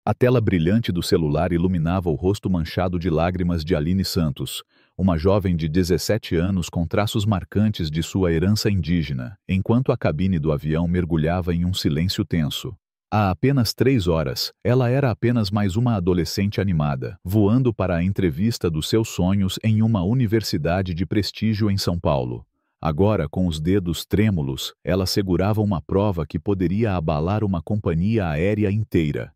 A tela brilhante do celular iluminava o rosto manchado de lágrimas de Aline Santos, uma jovem de 17 anos com traços marcantes de sua herança indígena, enquanto a cabine do avião mergulhava em um silêncio tenso. Há apenas 3 horas, ela era apenas mais uma adolescente animada, voando para a entrevista dos seus sonhos em uma universidade de prestígio em São Paulo. Agora, com os dedos trêmulos, ela segurava uma prova que poderia abalar uma companhia aérea inteira.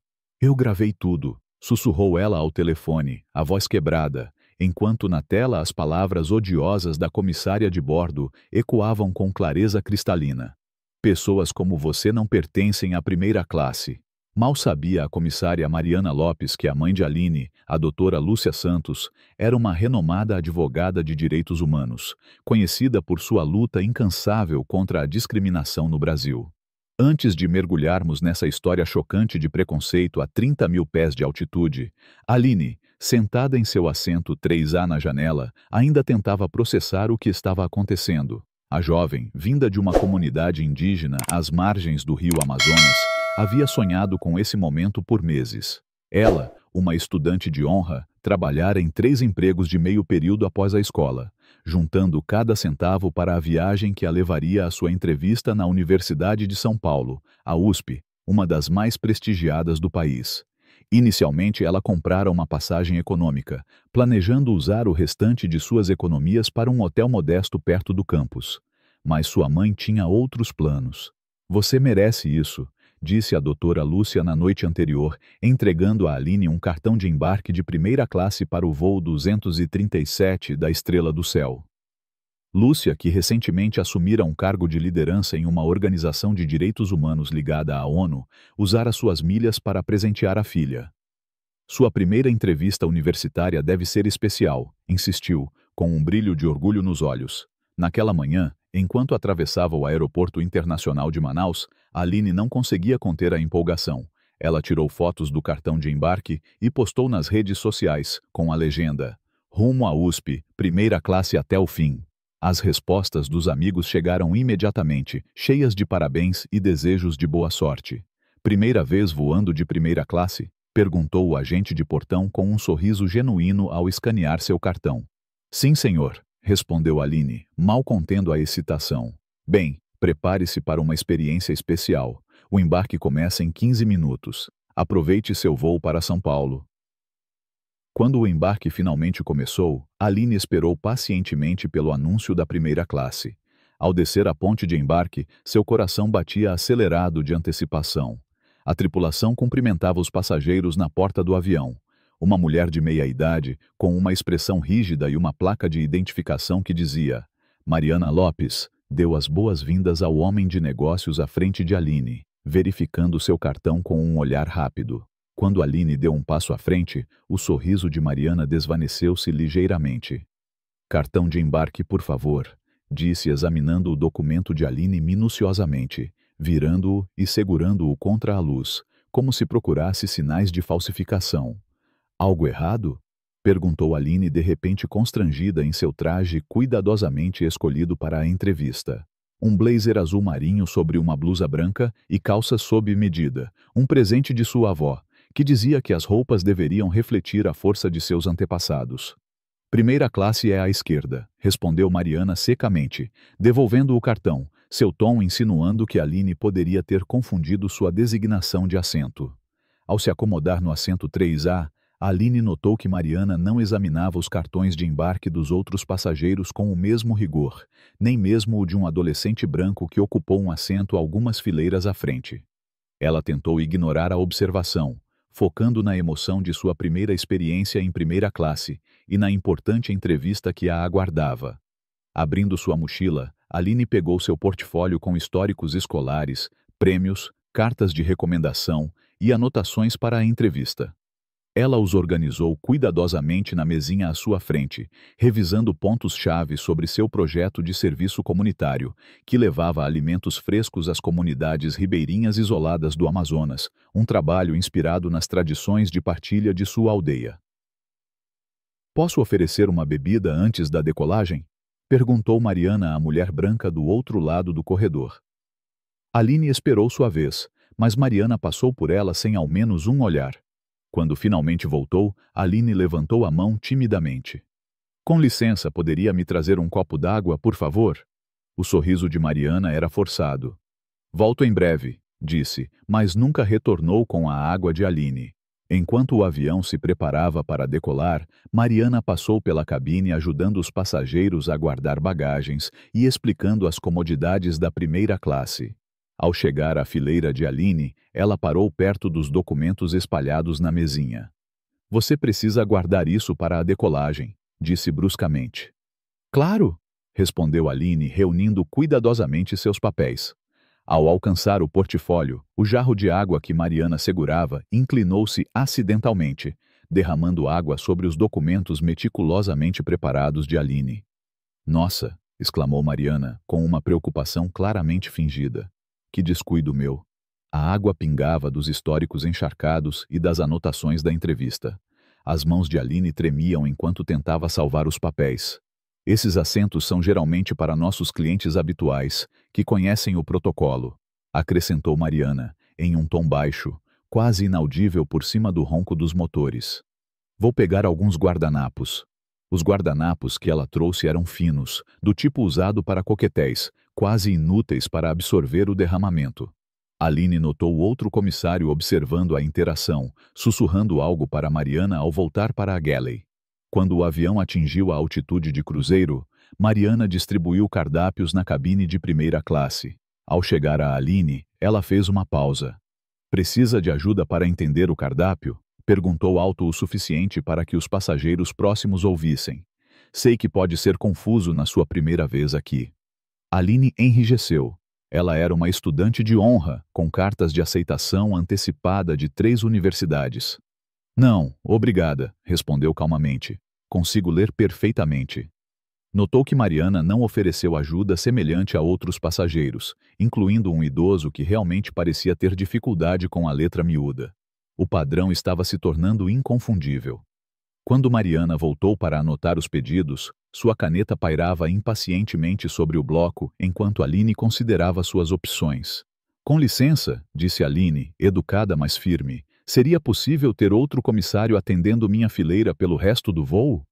"Eu gravei tudo", sussurrou ela ao telefone, a voz quebrada, enquanto na tela as palavras odiosas da comissária de bordo ecoavam com clareza cristalina. "Pessoas como você não pertencem à primeira classe." Mal sabia a comissária Mariana Lopes que a mãe de Aline, a doutora Lúcia Santos, era uma renomada advogada de direitos humanos, conhecida por sua luta incansável contra a discriminação no Brasil. Antes de mergulharmos nessa história chocante de preconceito a 30 mil pés de altitude, Aline, sentada em seu assento 3A na janela, ainda tentava processar o que estava acontecendo. A jovem, vinda de uma comunidade indígena às margens do rio Amazonas, havia sonhado com esse momento por meses. Ela, uma estudante de honra, trabalhara em 3 empregos de meio período após a escola, juntando cada centavo para a viagem que a levaria à sua entrevista na Universidade de São Paulo, a USP, uma das mais prestigiadas do país. Inicialmente, ela comprara uma passagem econômica, planejando usar o restante de suas economias para um hotel modesto perto do campus. Mas sua mãe tinha outros planos. "Você merece isso", disse a doutora Lúcia na noite anterior, entregando a Aline um cartão de embarque de primeira classe para o voo 237 da Estrela do Céu. Lúcia, que recentemente assumira um cargo de liderança em uma organização de direitos humanos ligada à ONU, usara suas milhas para presentear a filha. "Sua primeira entrevista universitária deve ser especial", insistiu, com um brilho de orgulho nos olhos. Naquela manhã, enquanto atravessava o aeroporto internacional de Manaus, Aline não conseguia conter a empolgação. Ela tirou fotos do cartão de embarque e postou nas redes sociais, com a legenda: "Rumo à USP, primeira classe até o fim." As respostas dos amigos chegaram imediatamente, cheias de parabéns e desejos de boa sorte. "Primeira vez voando de primeira classe?", perguntou o agente de portão com um sorriso genuíno ao escanear seu cartão. "Sim, senhor", respondeu Aline, mal contendo a excitação. "Bem, prepare-se para uma experiência especial. O embarque começa em 15 minutos. Aproveite seu voo para São Paulo." Quando o embarque finalmente começou, Aline esperou pacientemente pelo anúncio da primeira classe. Ao descer a ponte de embarque, seu coração batia acelerado de antecipação. A tripulação cumprimentava os passageiros na porta do avião. Uma mulher de meia-idade, com uma expressão rígida e uma placa de identificação que dizia "Mariana Lopes", deu as boas-vindas ao homem de negócios à frente de Aline, verificando seu cartão com um olhar rápido. Quando Aline deu um passo à frente, o sorriso de Mariana desvaneceu-se ligeiramente. "Cartão de embarque, por favor", disse examinando o documento de Aline minuciosamente, virando-o e segurando-o contra a luz, como se procurasse sinais de falsificação. "Algo errado?", perguntou Aline de repente constrangida em seu traje cuidadosamente escolhido para a entrevista. Um blazer azul marinho sobre uma blusa branca e calças sob medida, um presente de sua avó, que dizia que as roupas deveriam refletir a força de seus antepassados. "Primeira classe é à esquerda", respondeu Mariana secamente, devolvendo o cartão, seu tom insinuando que Aline poderia ter confundido sua designação de assento. Ao se acomodar no assento 3A, Aline notou que Mariana não examinava os cartões de embarque dos outros passageiros com o mesmo rigor, nem mesmo o de um adolescente branco que ocupou um assento algumas fileiras à frente. Ela tentou ignorar a observação, focando na emoção de sua primeira experiência em primeira classe e na importante entrevista que a aguardava. Abrindo sua mochila, Aline pegou seu portfólio com históricos escolares, prêmios, cartas de recomendação e anotações para a entrevista. Ela os organizou cuidadosamente na mesinha à sua frente, revisando pontos-chave sobre seu projeto de serviço comunitário, que levava alimentos frescos às comunidades ribeirinhas isoladas do Amazonas, um trabalho inspirado nas tradições de partilha de sua aldeia. "Posso oferecer uma bebida antes da decolagem?", perguntou Mariana à mulher branca do outro lado do corredor. Aline esperou sua vez, mas Mariana passou por ela sem ao menos um olhar. Quando finalmente voltou, Aline levantou a mão timidamente. Com licença, poderia me trazer um copo d'água, por favor? O sorriso de Mariana era forçado. Volto em breve, disse, mas nunca retornou com a água de Aline. Enquanto o avião se preparava para decolar, Mariana passou pela cabine ajudando os passageiros a guardar bagagens e explicando as comodidades da primeira classe. Ao chegar à fileira de Aline, ela parou perto dos documentos espalhados na mesinha. Você precisa guardar isso para a decolagem, disse bruscamente. Claro, respondeu Aline, reunindo cuidadosamente seus papéis. Ao alcançar o portfólio, o jarro de água que Mariana segurava inclinou-se acidentalmente, derramando água sobre os documentos meticulosamente preparados de Aline. Nossa, exclamou Mariana, com uma preocupação claramente fingida. Que descuido meu. A água pingava dos históricos encharcados e das anotações da entrevista. As mãos de Aline tremiam enquanto tentava salvar os papéis. Esses assentos são geralmente para nossos clientes habituais, que conhecem o protocolo, acrescentou Mariana, em um tom baixo, quase inaudível por cima do ronco dos motores. Vou pegar alguns guardanapos. Os guardanapos que ela trouxe eram finos, do tipo usado para coquetéis, quase inúteis para absorver o derramamento. Aline notou outro comissário observando a interação, sussurrando algo para Mariana ao voltar para a galley. Quando o avião atingiu a altitude de cruzeiro, Mariana distribuiu cardápios na cabine de primeira classe. Ao chegar a Aline, ela fez uma pausa. Precisa de ajuda para entender o cardápio? Perguntou alto o suficiente para que os passageiros próximos ouvissem. Sei que pode ser confuso na sua primeira vez aqui. Aline enrijeceu. Ela era uma estudante de honra, com cartas de aceitação antecipada de 3 universidades. Não, obrigada, respondeu calmamente. Consigo ler perfeitamente. Notou que Mariana não ofereceu ajuda semelhante a outros passageiros, incluindo um idoso que realmente parecia ter dificuldade com a letra miúda. O padrão estava se tornando inconfundível. Quando Mariana voltou para anotar os pedidos, sua caneta pairava impacientemente sobre o bloco enquanto Aline considerava suas opções. Com licença, disse Aline, educada mas firme, seria possível ter outro comissário atendendo minha fileira pelo resto do voo?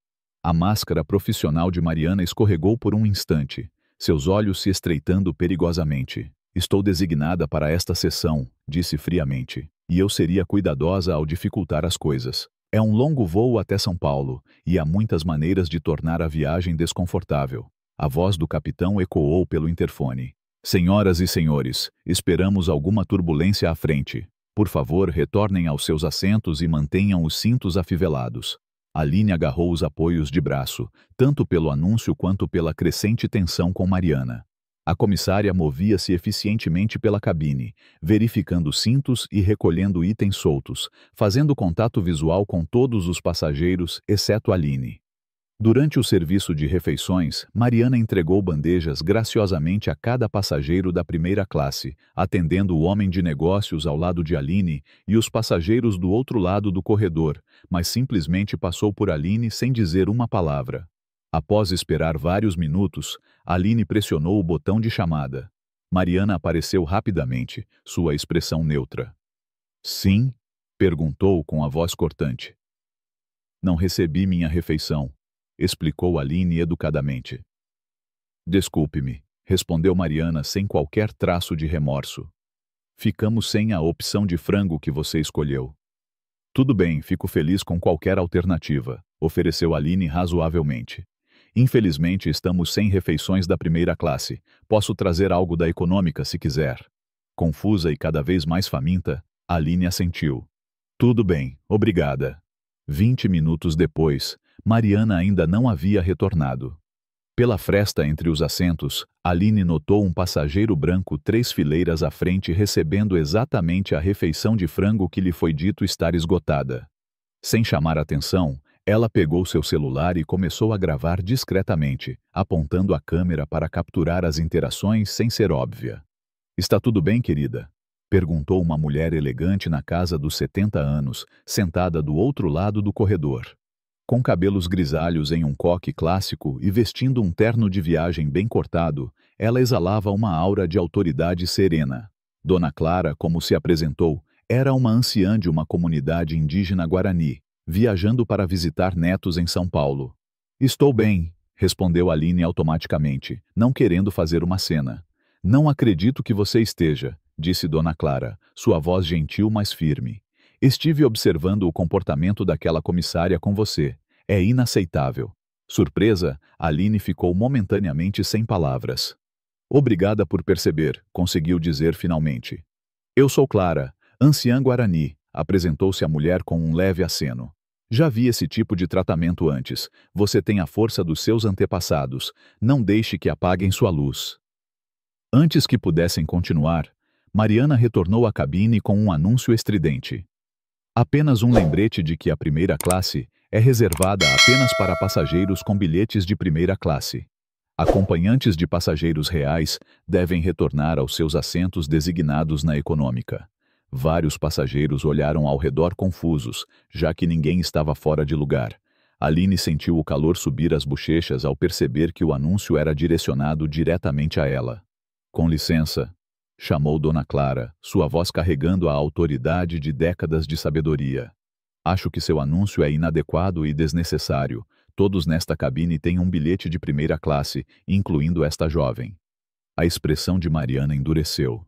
A máscara profissional de Mariana escorregou por um instante, seus olhos se estreitando perigosamente. Estou designada para esta sessão, disse friamente, e eu seria cuidadosa ao dificultar as coisas. É um longo voo até São Paulo, e há muitas maneiras de tornar a viagem desconfortável. A voz do capitão ecoou pelo interfone. Senhoras e senhores, esperamos alguma turbulência à frente. Por favor, retornem aos seus assentos e mantenham os cintos afivelados. Aline agarrou os apoios de braço, tanto pelo anúncio quanto pela crescente tensão com Mariana. A comissária movia-se eficientemente pela cabine, verificando cintos e recolhendo itens soltos, fazendo contato visual com todos os passageiros, exceto Aline. Durante o serviço de refeições, Mariana entregou bandejas graciosamente a cada passageiro da primeira classe, atendendo o homem de negócios ao lado de Aline e os passageiros do outro lado do corredor, mas simplesmente passou por Aline sem dizer uma palavra. Após esperar vários minutos, Aline pressionou o botão de chamada. Mariana apareceu rapidamente, sua expressão neutra. Sim? Perguntou com a voz cortante. Não recebi minha refeição, explicou Aline educadamente. Desculpe-me, respondeu Mariana sem qualquer traço de remorso. Ficamos sem a opção de frango que você escolheu. Tudo bem, fico feliz com qualquer alternativa, ofereceu Aline razoavelmente. Infelizmente, estamos sem refeições da primeira classe. Posso trazer algo da econômica se quiser. Confusa e cada vez mais faminta, Aline assentiu. Tudo bem, obrigada. 20 minutos depois, Mariana ainda não havia retornado. Pela fresta entre os assentos, Aline notou um passageiro branco 3 fileiras à frente recebendo exatamente a refeição de frango que lhe foi dito estar esgotada. Sem chamar atenção, ela pegou seu celular e começou a gravar discretamente, apontando a câmera para capturar as interações sem ser óbvia. Está tudo bem, querida? Perguntou uma mulher elegante na casa dos 70 anos, sentada do outro lado do corredor. Com cabelos grisalhos em um coque clássico e vestindo um terno de viagem bem cortado, ela exalava uma aura de autoridade serena. Dona Clara, como se apresentou, Era uma anciã de uma comunidade indígena guarani, viajando para visitar netos em São Paulo. Estou bem, respondeu Aline automaticamente, não querendo fazer uma cena. Não acredito que você esteja, disse Dona Clara, sua voz gentil mas firme. Estive observando o comportamento daquela comissária com você. É inaceitável. Surpresa, Aline ficou momentaneamente sem palavras. Obrigada por perceber, conseguiu dizer finalmente. Eu sou Clara, anciã Guarani, apresentou-se a mulher com um leve aceno. Já vi esse tipo de tratamento antes. Você tem a força dos seus antepassados. Não deixe que apaguem sua luz. Antes que pudessem continuar, Mariana retornou à cabine com um anúncio estridente. Apenas um lembrete de que a primeira classe é reservada apenas para passageiros com bilhetes de primeira classe. Acompanhantes de passageiros reais devem retornar aos seus assentos designados na econômica. Vários passageiros olharam ao redor confusos, já que ninguém estava fora de lugar. Aline sentiu o calor subir às bochechas ao perceber que o anúncio era direcionado diretamente a ela. Com licença, chamou Dona Clara, sua voz carregando a autoridade de décadas de sabedoria. Acho que seu anúncio é inadequado e desnecessário. Todos nesta cabine têm um bilhete de primeira classe, incluindo esta jovem. A expressão de Mariana endureceu.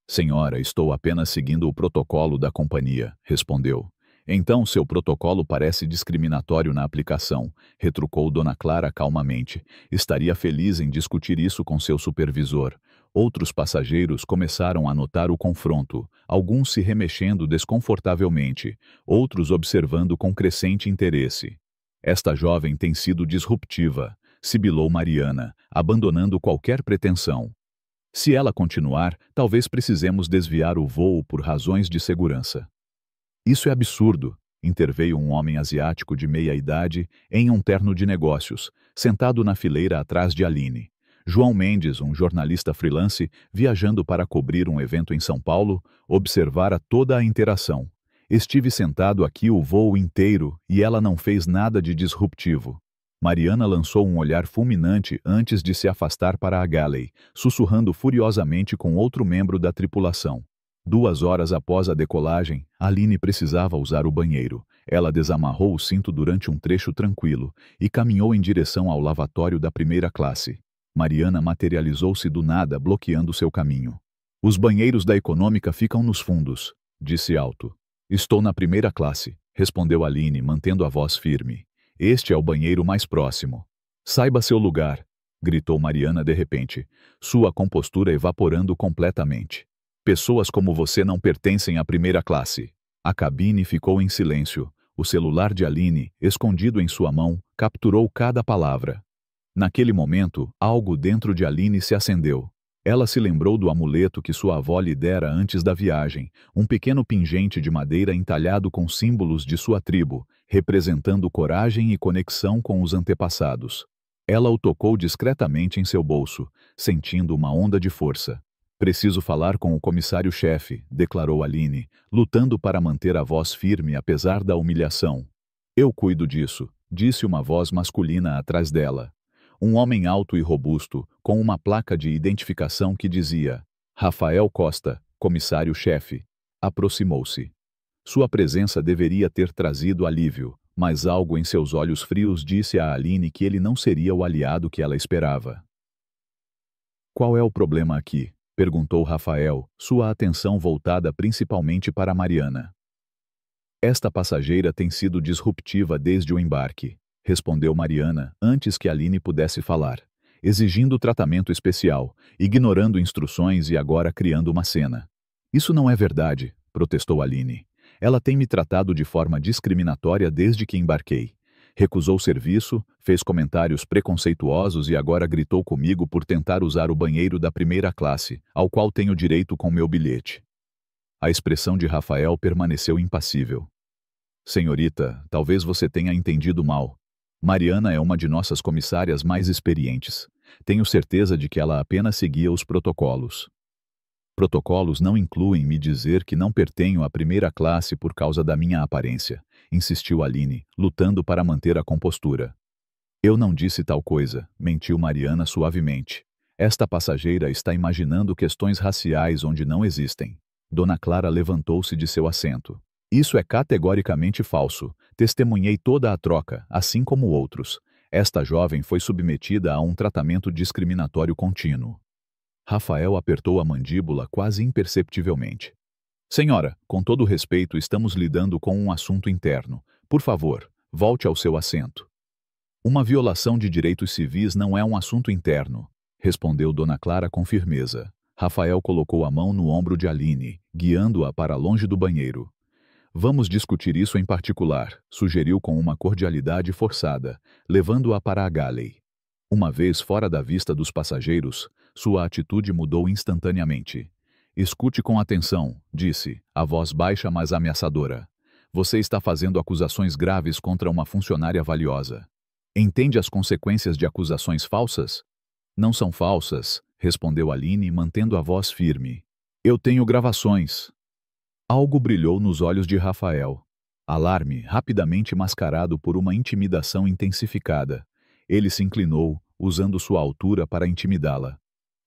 Senhora, estou apenas seguindo o protocolo da companhia, respondeu. Então seu protocolo parece discriminatório na aplicação, retrucou Dona Clara calmamente. Estaria feliz em discutir isso com seu supervisor. Outros passageiros começaram a notar o confronto, alguns se remexendo desconfortavelmente, outros observando com crescente interesse. Esta jovem tem sido disruptiva, sibilou Mariana, abandonando qualquer pretensão. Se ela continuar, talvez precisemos desviar o voo por razões de segurança. Isso é absurdo, interveio um homem asiático de meia-idade em um terno de negócios, sentado na fileira atrás de Aline. João Mendes, um jornalista freelance, viajando para cobrir um evento em São Paulo, observara toda a interação. Estive sentado aqui o voo inteiro e ela não fez nada de disruptivo. Mariana lançou um olhar fulminante antes de se afastar para a galley, sussurrando furiosamente com outro membro da tripulação. 2 horas após a decolagem, Aline precisava usar o banheiro. Ela desamarrou o cinto durante um trecho tranquilo e caminhou em direção ao lavatório da primeira classe. Mariana materializou-se do nada, bloqueando seu caminho. Os banheiros da econômica ficam nos fundos, disse alto. Estou na primeira classe, respondeu Aline, mantendo a voz firme. Este é o banheiro mais próximo. Saiba seu lugar, gritou Mariana de repente, sua compostura evaporando completamente. Pessoas como você não pertencem à primeira classe. A cabine ficou em silêncio. O celular de Aline, escondido em sua mão, capturou cada palavra. Naquele momento, algo dentro de Aline se acendeu. Ela se lembrou do amuleto que sua avó lhe dera antes da viagem, um pequeno pingente de madeira entalhado com símbolos de sua tribo, representando coragem e conexão com os antepassados. Ela o tocou discretamente em seu bolso, sentindo uma onda de força. Preciso falar com o comissário-chefe, declarou Aline, lutando para manter a voz firme apesar da humilhação. Eu cuido disso, disse uma voz masculina atrás dela. Um homem alto e robusto, com uma placa de identificação que dizia Rafael Costa, comissário-chefe, aproximou-se. Sua presença deveria ter trazido alívio, mas algo em seus olhos frios disse a Aline que ele não seria o aliado que ela esperava. Qual é o problema aqui? Perguntou Rafael, sua atenção voltada principalmente para Mariana. Esta passageira tem sido disruptiva desde o embarque, respondeu Mariana antes que Aline pudesse falar, exigindo tratamento especial, ignorando instruções e agora criando uma cena. Isso não é verdade, protestou Aline. Ela tem me tratado de forma discriminatória desde que embarquei. Recusou serviço, fez comentários preconceituosos e agora gritou comigo por tentar usar o banheiro da primeira classe, ao qual tenho direito com meu bilhete. A expressão de Rafael permaneceu impassível. Senhorita, talvez você tenha entendido mal. Mariana é uma de nossas comissárias mais experientes. Tenho certeza de que ela apenas seguia os protocolos. Protocolos não incluem me dizer que não pertenho à primeira classe por causa da minha aparência, insistiu Aline, lutando para manter a compostura. Eu não disse tal coisa, mentiu Mariana suavemente. Esta passageira está imaginando questões raciais onde não existem. Dona Clara levantou-se de seu assento. Isso é categoricamente falso. Testemunhei toda a troca, assim como outros. Esta jovem foi submetida a um tratamento discriminatório contínuo. Rafael apertou a mandíbula quase imperceptivelmente. Senhora, com todo respeito, estamos lidando com um assunto interno. Por favor, volte ao seu assento. Uma violação de direitos civis não é um assunto interno, respondeu Dona Clara com firmeza. Rafael colocou a mão no ombro de Aline, guiando-a para longe do banheiro. Vamos discutir isso em particular, sugeriu com uma cordialidade forçada, levando-a para a galley. Uma vez fora da vista dos passageiros, sua atitude mudou instantaneamente. Escute com atenção, disse, a voz baixa mas ameaçadora. Você está fazendo acusações graves contra uma funcionária valiosa. Entende as consequências de acusações falsas? Não são falsas, respondeu Aline, mantendo a voz firme. Eu tenho gravações. Algo brilhou nos olhos de Rafael. Alarme, rapidamente mascarado por uma intimidação intensificada. Ele se inclinou, usando sua altura para intimidá-la.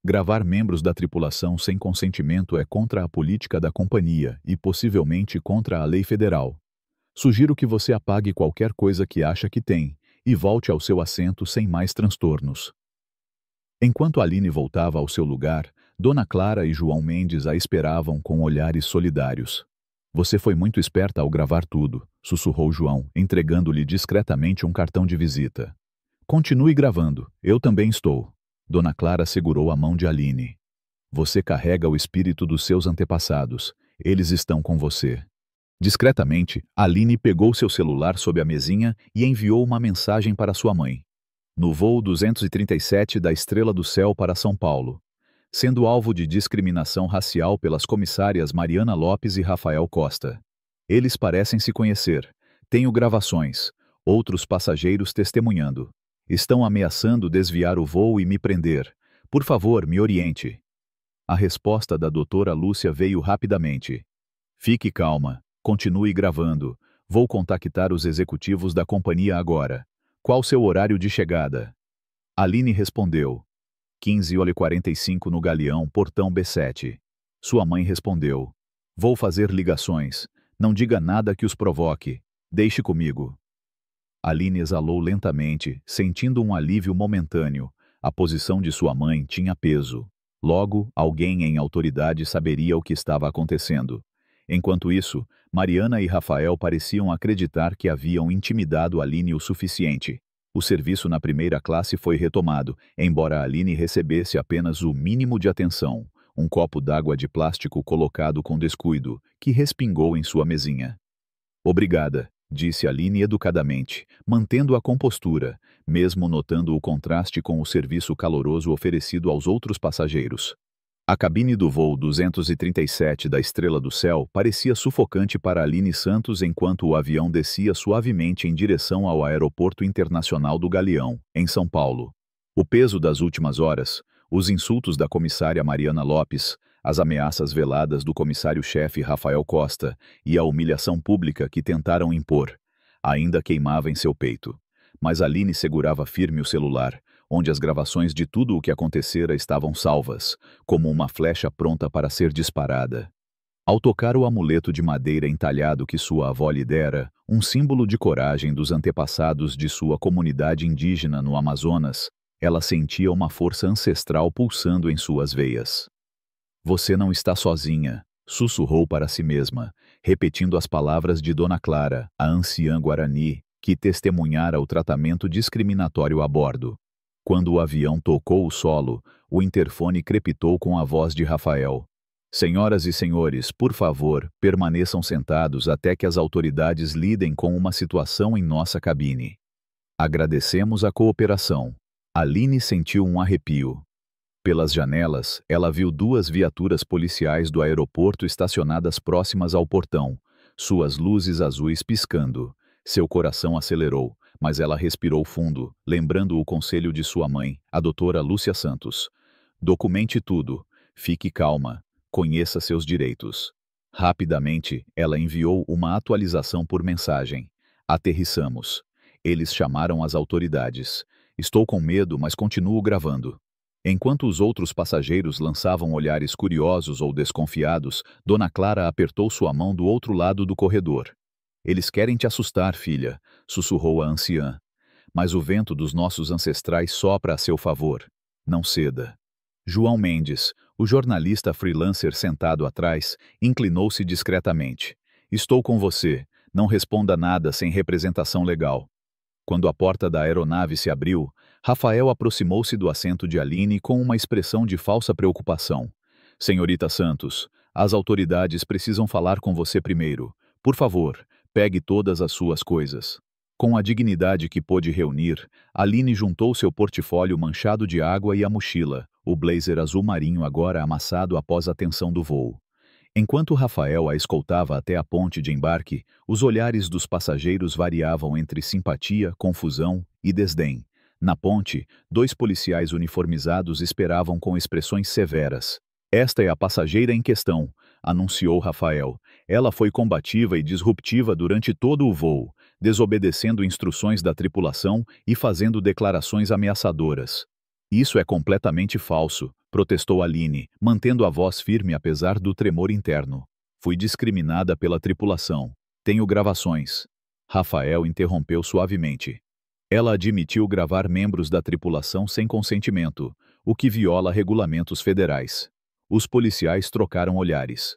Gravar membros da tripulação sem consentimento é contra a política da companhia e possivelmente contra a lei federal. Sugiro que você apague qualquer coisa que acha que tem e volte ao seu assento sem mais transtornos. Enquanto Aline voltava ao seu lugar, Dona Clara e João Mendes a esperavam com olhares solidários. Você foi muito esperta ao gravar tudo, sussurrou João, entregando-lhe discretamente um cartão de visita. Continue gravando, eu também estou. Dona Clara segurou a mão de Aline. Você carrega o espírito dos seus antepassados. Eles estão com você. Discretamente, Aline pegou seu celular sob a mesinha e enviou uma mensagem para sua mãe. No voo 237 da Estrela do Céu para São Paulo. Sendo alvo de discriminação racial pelas comissárias Mariana Lopes e Rafael Costa. Eles parecem se conhecer. Tenho gravações. Outros passageiros testemunhando. Estão ameaçando desviar o voo e me prender. Por favor, me oriente. A resposta da doutora Lúcia veio rapidamente. Fique calma. Continue gravando. Vou contactar os executivos da companhia agora. Qual seu horário de chegada? Aline respondeu. 15h45 no Galeão, portão B7. Sua mãe respondeu. Vou fazer ligações. Não diga nada que os provoque. Deixe comigo. Aline exalou lentamente, sentindo um alívio momentâneo. A posição de sua mãe tinha peso. Logo, alguém em autoridade saberia o que estava acontecendo. Enquanto isso, Mariana e Rafael pareciam acreditar que haviam intimidado Aline o suficiente. O serviço na primeira classe foi retomado, embora Aline recebesse apenas o mínimo de atenção, um copo d'água de plástico colocado com descuido, que respingou em sua mesinha. Obrigada, disse Aline educadamente, mantendo a compostura, mesmo notando o contraste com o serviço caloroso oferecido aos outros passageiros. A cabine do voo 237 da Estrela do Céu parecia sufocante para Aline Santos enquanto o avião descia suavemente em direção ao Aeroporto Internacional do Galeão, em São Paulo. O peso das últimas horas, os insultos da comissária Mariana Lopes, as ameaças veladas do comissário-chefe Rafael Costa e a humilhação pública que tentaram impor, ainda queimava em seu peito. Mas Aline segurava firme o celular, onde as gravações de tudo o que acontecera estavam salvas, como uma flecha pronta para ser disparada. Ao tocar o amuleto de madeira entalhado que sua avó lhe dera, um símbolo de coragem dos antepassados de sua comunidade indígena no Amazonas, ela sentia uma força ancestral pulsando em suas veias. Você não está sozinha, sussurrou para si mesma, repetindo as palavras de Dona Clara, a anciã Guarani, que testemunhara o tratamento discriminatório a bordo. Quando o avião tocou o solo, o interfone crepitou com a voz de Rafael. Senhoras e senhores, por favor, permaneçam sentados até que as autoridades lidem com uma situação em nossa cabine. Agradecemos a cooperação. Aline sentiu um arrepio. Pelas janelas, ela viu 2 viaturas policiais do aeroporto estacionadas próximas ao portão, suas luzes azuis piscando. Seu coração acelerou, mas ela respirou fundo, lembrando o conselho de sua mãe, a doutora Lúcia Santos. Documente tudo. Fique calma. Conheça seus direitos. Rapidamente, ela enviou uma atualização por mensagem. Aterrissamos. Eles chamaram as autoridades. Estou com medo, mas continuo gravando. Enquanto os outros passageiros lançavam olhares curiosos ou desconfiados, Dona Clara apertou sua mão do outro lado do corredor. Eles querem te assustar, filha, sussurrou a anciã. Mas o vento dos nossos ancestrais sopra a seu favor. Não ceda. João Mendes, o jornalista freelancer sentado atrás, inclinou-se discretamente. Estou com você. Não responda nada sem representação legal. Quando a porta da aeronave se abriu, Rafael aproximou-se do assento de Aline com uma expressão de falsa preocupação. Senhorita Santos, as autoridades precisam falar com você primeiro. Por favor, pegue todas as suas coisas. Com a dignidade que pôde reunir, Aline juntou seu portfólio manchado de água e a mochila, o blazer azul marinho agora amassado após a tensão do voo. Enquanto Rafael a escoltava até a ponte de embarque, os olhares dos passageiros variavam entre simpatia, confusão e desdém. Na ponte, 2 policiais uniformizados esperavam com expressões severas. Esta é a passageira em questão, anunciou Rafael. Ela foi combativa e disruptiva durante todo o voo, desobedecendo instruções da tripulação e fazendo declarações ameaçadoras. Isso é completamente falso, protestou Aline, mantendo a voz firme apesar do tremor interno. Fui discriminada pela tripulação. Tenho gravações. Rafael interrompeu suavemente. Ela admitiu gravar membros da tripulação sem consentimento, o que viola regulamentos federais. Os policiais trocaram olhares.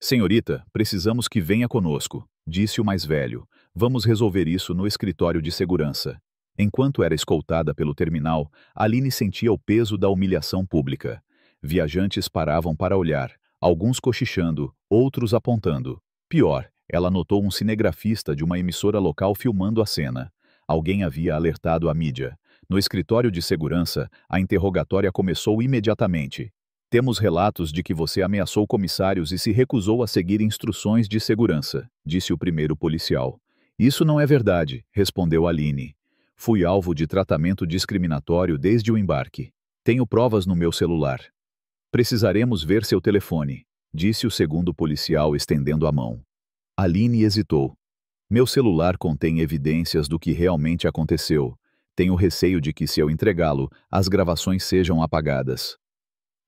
Senhorita, precisamos que venha conosco, disse o mais velho. Vamos resolver isso no escritório de segurança. Enquanto era escoltada pelo terminal, Aline sentia o peso da humilhação pública. Viajantes paravam para olhar, alguns cochichando, outros apontando. Pior, ela notou um cinegrafista de uma emissora local filmando a cena. Alguém havia alertado a mídia. No escritório de segurança, a interrogatória começou imediatamente. Temos relatos de que você ameaçou comissários e se recusou a seguir instruções de segurança, disse o primeiro policial. Isso não é verdade, respondeu Aline. Fui alvo de tratamento discriminatório desde o embarque. Tenho provas no meu celular. Precisaremos ver seu telefone, disse o segundo policial estendendo a mão. Aline hesitou. Meu celular contém evidências do que realmente aconteceu. Tenho receio de que, se eu entregá-lo, as gravações sejam apagadas.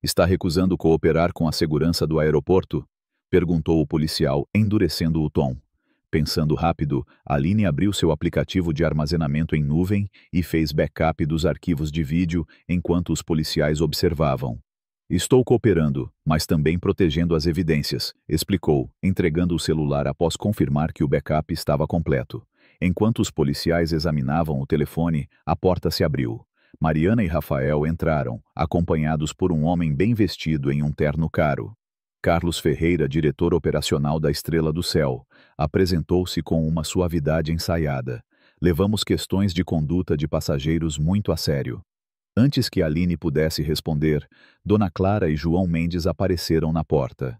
Está recusando cooperar com a segurança do aeroporto? Perguntou o policial, endurecendo o tom. Pensando rápido, Aline abriu seu aplicativo de armazenamento em nuvem e fez backup dos arquivos de vídeo enquanto os policiais observavam. Estou cooperando, mas também protegendo as evidências, explicou, entregando o celular após confirmar que o backup estava completo. Enquanto os policiais examinavam o telefone, a porta se abriu. Mariana e Rafael entraram, acompanhados por um homem bem vestido em um terno caro. Carlos Ferreira, diretor operacional da Estrela do Céu, apresentou-se com uma suavidade ensaiada. Levamos questões de conduta de passageiros muito a sério. Antes que Aline pudesse responder, Dona Clara e João Mendes apareceram na porta.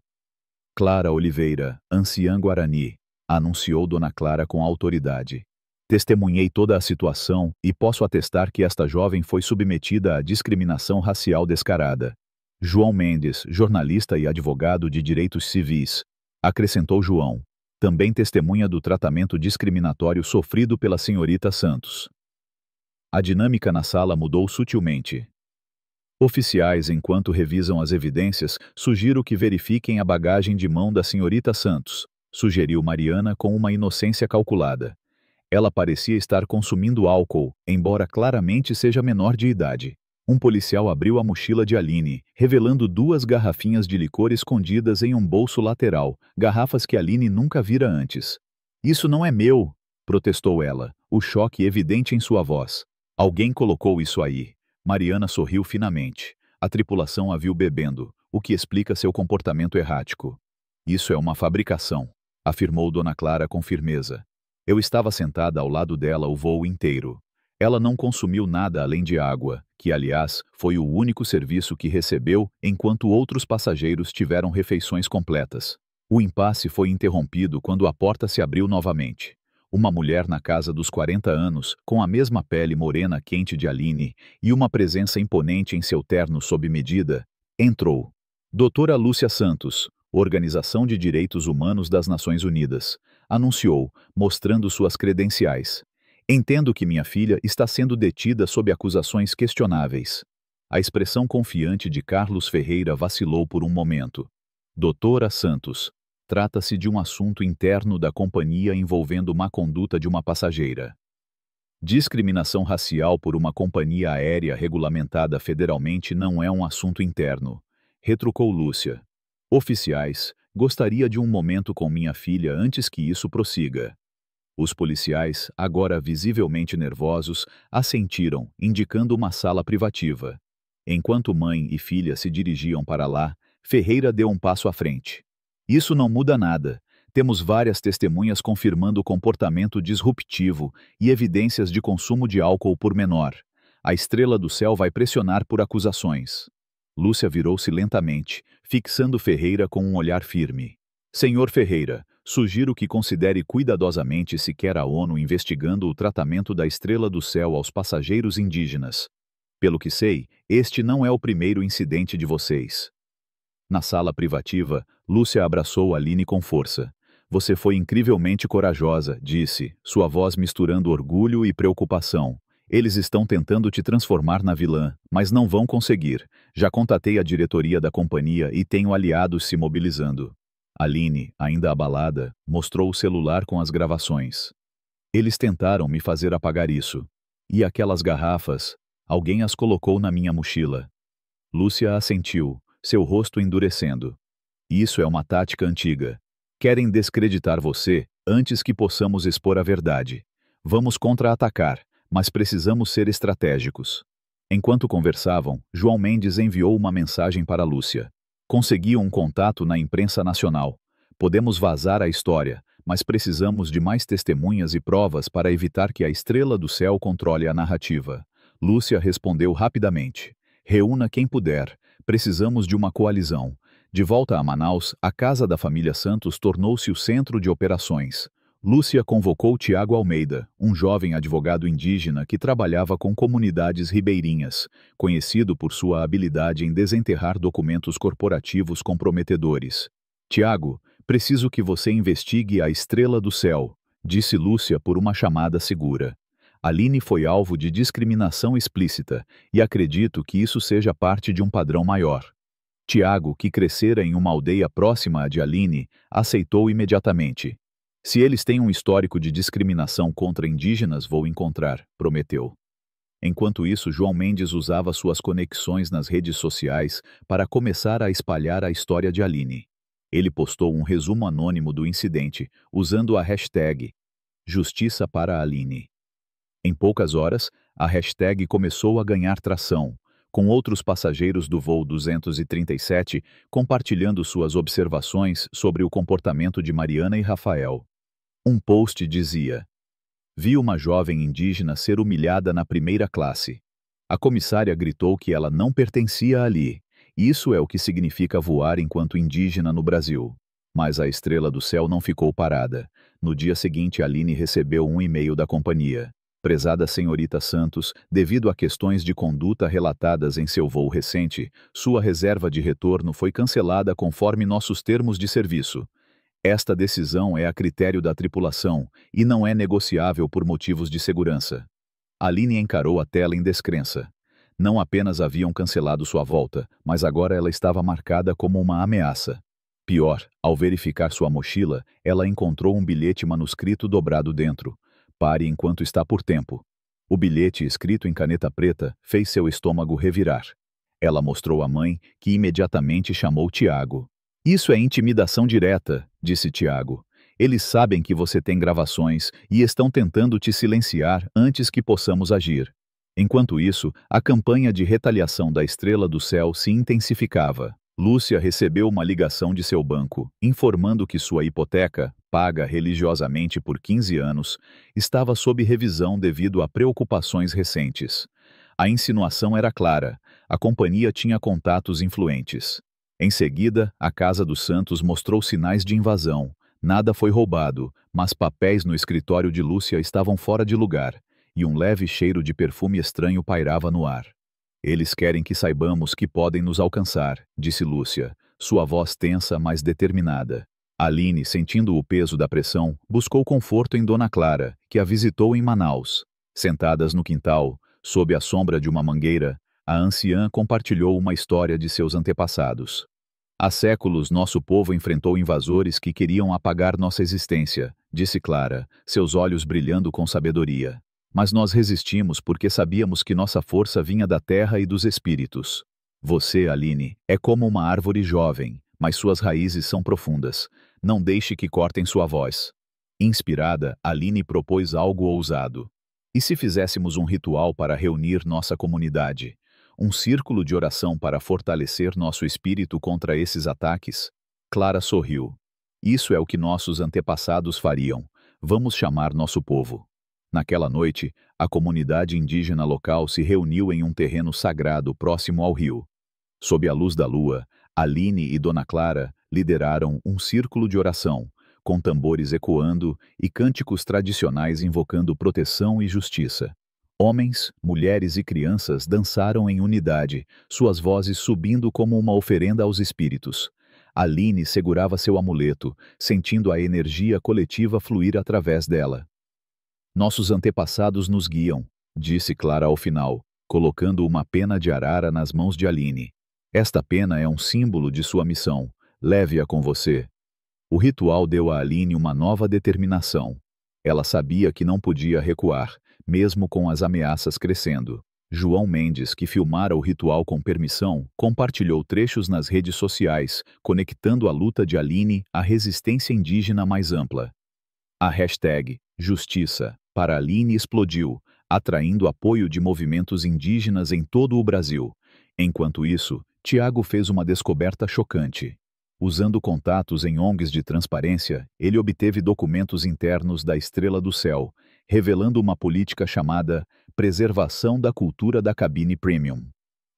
Clara Oliveira, anciã Guarani, anunciou Dona Clara com autoridade. Testemunhei toda a situação e posso atestar que esta jovem foi submetida à discriminação racial descarada. João Mendes, jornalista e advogado de direitos civis, acrescentou João, também testemunha do tratamento discriminatório sofrido pela senhorita Santos. A dinâmica na sala mudou sutilmente. Oficiais, enquanto revisam as evidências, sugiro que verifiquem a bagagem de mão da senhorita Santos, sugeriu Mariana com uma inocência calculada. Ela parecia estar consumindo álcool, embora claramente seja menor de idade. Um policial abriu a mochila de Aline, revelando 2 garrafinhas de licor escondidas em um bolso lateral, garrafas que Aline nunca vira antes. Isso não é meu, protestou ela, o choque evidente em sua voz. Alguém colocou isso aí. Mariana sorriu finamente. A tripulação a viu bebendo, o que explica seu comportamento errático. Isso é uma fabricação, afirmou Dona Clara com firmeza. Eu estava sentada ao lado dela o voo inteiro. Ela não consumiu nada além de água, que, aliás, foi o único serviço que recebeu enquanto outros passageiros tiveram refeições completas. O impasse foi interrompido quando a porta se abriu novamente. Uma mulher na casa dos 40 anos, com a mesma pele morena quente de Aline e uma presença imponente em seu terno sob medida, entrou. Doutora Lúcia Santos, Organização de Direitos Humanos das Nações Unidas, anunciou, mostrando suas credenciais. Entendo que minha filha está sendo detida sob acusações questionáveis. A expressão confiante de Carlos Ferreira vacilou por um momento. Doutora Santos, trata-se de um assunto interno da companhia envolvendo má conduta de uma passageira. Discriminação racial por uma companhia aérea regulamentada federalmente não é um assunto interno, retrucou Lúcia. Oficiais, gostaria de um momento com minha filha antes que isso prossiga. Os policiais, agora visivelmente nervosos, assentiram, indicando uma sala privativa. Enquanto mãe e filha se dirigiam para lá, Ferreira deu um passo à frente. Isso não muda nada. Temos várias testemunhas confirmando o comportamento disruptivo e evidências de consumo de álcool por menor. A Estrela do Céu vai pressionar por acusações. Lúcia virou-se lentamente, fixando Ferreira com um olhar firme. Senhor Ferreira, sugiro que considere cuidadosamente se quer a ONU investigando o tratamento da Estrela do Céu aos passageiros indígenas. Pelo que sei, este não é o primeiro incidente de vocês. Na sala privativa, Lúcia abraçou Aline com força. Você foi incrivelmente corajosa, disse, sua voz misturando orgulho e preocupação. Eles estão tentando te transformar na vilã, mas não vão conseguir. Já contatei a diretoria da companhia e tenho aliados se mobilizando. Aline, ainda abalada, mostrou o celular com as gravações. Eles tentaram me fazer apagar isso. E aquelas garrafas? Alguém as colocou na minha mochila. Lúcia assentiu, seu rosto endurecendo. Isso é uma tática antiga. Querem descreditar você antes que possamos expor a verdade. Vamos contra-atacar, mas precisamos ser estratégicos. Enquanto conversavam, João Mendes enviou uma mensagem para Lúcia. Consegui um contato na imprensa nacional. Podemos vazar a história, mas precisamos de mais testemunhas e provas para evitar que a Estrela do Céu controle a narrativa. Lúcia respondeu rapidamente. Reúna quem puder. Precisamos de uma coalizão. De volta a Manaus, a casa da família Santos tornou-se o centro de operações. Lúcia convocou Tiago Almeida, um jovem advogado indígena que trabalhava com comunidades ribeirinhas, conhecido por sua habilidade em desenterrar documentos corporativos comprometedores. Tiago, preciso que você investigue a Estrela do Céu, disse Lúcia por uma chamada segura. Aline foi alvo de discriminação explícita, e acredito que isso seja parte de um padrão maior. Tiago, que crescera em uma aldeia próxima à de Aline, aceitou imediatamente. Se eles têm um histórico de discriminação contra indígenas, vou encontrar, prometeu. Enquanto isso, João Mendes usava suas conexões nas redes sociais para começar a espalhar a história de Aline. Ele postou um resumo anônimo do incidente, usando a hashtag Justiça para Aline. Em poucas horas, a hashtag começou a ganhar tração, com outros passageiros do voo 237 compartilhando suas observações sobre o comportamento de Mariana e Rafael. Um post dizia: Vi uma jovem indígena ser humilhada na primeira classe. A comissária gritou que ela não pertencia ali. Isso é o que significa voar enquanto indígena no Brasil. Mas a Estrela do Céu não ficou parada. No dia seguinte, Aline recebeu um e-mail da companhia. Prezada senhorita Santos, devido a questões de conduta relatadas em seu voo recente, sua reserva de retorno foi cancelada conforme nossos termos de serviço. Esta decisão é a critério da tripulação e não é negociável por motivos de segurança. Aline encarou a tela em descrença. Não apenas haviam cancelado sua volta, mas agora ela estava marcada como uma ameaça. Pior, ao verificar sua mochila, ela encontrou um bilhete manuscrito dobrado dentro. Pare enquanto está por tempo. O bilhete, escrito em caneta preta, fez seu estômago revirar. Ela mostrou à mãe, que imediatamente chamou Tiago. Isso é intimidação direta, disse Tiago. Eles sabem que você tem gravações e estão tentando te silenciar antes que possamos agir. Enquanto isso, a campanha de retaliação da Estrela do Céu se intensificava. Lúcia recebeu uma ligação de seu banco, informando que sua hipoteca, paga religiosamente por 15 anos, estava sob revisão devido a preocupações recentes. A insinuação era clara: a companhia tinha contatos influentes. Em seguida, a casa dos Santos mostrou sinais de invasão. Nada foi roubado, mas papéis no escritório de Lúcia estavam fora de lugar, e um leve cheiro de perfume estranho pairava no ar. Eles querem que saibamos que podem nos alcançar, disse Lúcia, sua voz tensa, mas determinada. Aline, sentindo o peso da pressão, buscou conforto em Dona Clara, que a visitou em Manaus. Sentadas no quintal, sob a sombra de uma mangueira, A anciã compartilhou uma história de seus antepassados. Há séculos nosso povo enfrentou invasores que queriam apagar nossa existência, disse Clara, seus olhos brilhando com sabedoria. Mas nós resistimos porque sabíamos que nossa força vinha da terra e dos espíritos. Você, Aline, é como uma árvore jovem, mas suas raízes são profundas. Não deixe que cortem sua voz. Inspirada, Aline propôs algo ousado. E se fizéssemos um ritual para reunir nossa comunidade? Um círculo de oração para fortalecer nosso espírito contra esses ataques? Clara sorriu. Isso é o que nossos antepassados fariam. Vamos chamar nosso povo. Naquela noite, a comunidade indígena local se reuniu em um terreno sagrado próximo ao rio. Sob a luz da lua, Aline e Dona Clara lideraram um círculo de oração, com tambores ecoando e cânticos tradicionais invocando proteção e justiça. Homens, mulheres e crianças dançaram em unidade, suas vozes subindo como uma oferenda aos espíritos. Aline segurava seu amuleto, sentindo a energia coletiva fluir através dela. Nossos antepassados nos guiam, disse Clara ao final, colocando uma pena de arara nas mãos de Aline. Esta pena é um símbolo de sua missão. Leve-a com você. O ritual deu a Aline uma nova determinação. Ela sabia que não podia recuar, mesmo com as ameaças crescendo. João Mendes, que filmara o ritual com permissão, compartilhou trechos nas redes sociais, conectando a luta de Aline à resistência indígena mais ampla. A hashtag Justiça para Aline explodiu, atraindo apoio de movimentos indígenas em todo o Brasil. Enquanto isso, Tiago fez uma descoberta chocante. Usando contatos em ONGs de transparência, ele obteve documentos internos da Estrela do Céu, revelando uma política chamada Preservação da Cultura da Cabine Premium.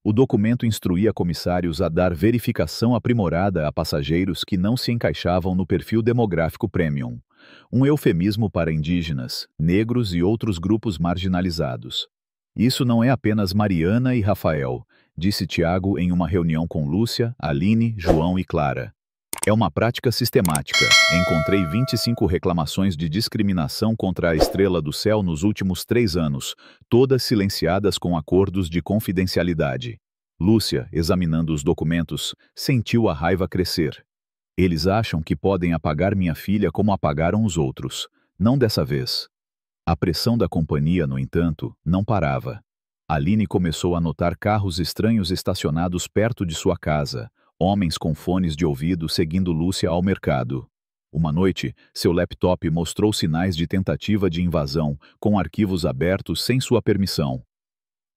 O documento instruía comissários a dar verificação aprimorada a passageiros que não se encaixavam no perfil demográfico Premium, um eufemismo para indígenas, negros e outros grupos marginalizados. Isso não é apenas Mariana e Rafael, disse Tiago em uma reunião com Lúcia, Aline, João e Clara. É uma prática sistemática. Encontrei 25 reclamações de discriminação contra a Estrela do Céu nos últimos 3 anos, todas silenciadas com acordos de confidencialidade. Lúcia, examinando os documentos, sentiu a raiva crescer. Eles acham que podem apagar minha filha como apagaram os outros. Não dessa vez. A pressão da companhia, no entanto, não parava. Aline começou a notar carros estranhos estacionados perto de sua casa, homens com fones de ouvido seguindo Lúcia ao mercado. Uma noite, seu laptop mostrou sinais de tentativa de invasão, com arquivos abertos sem sua permissão.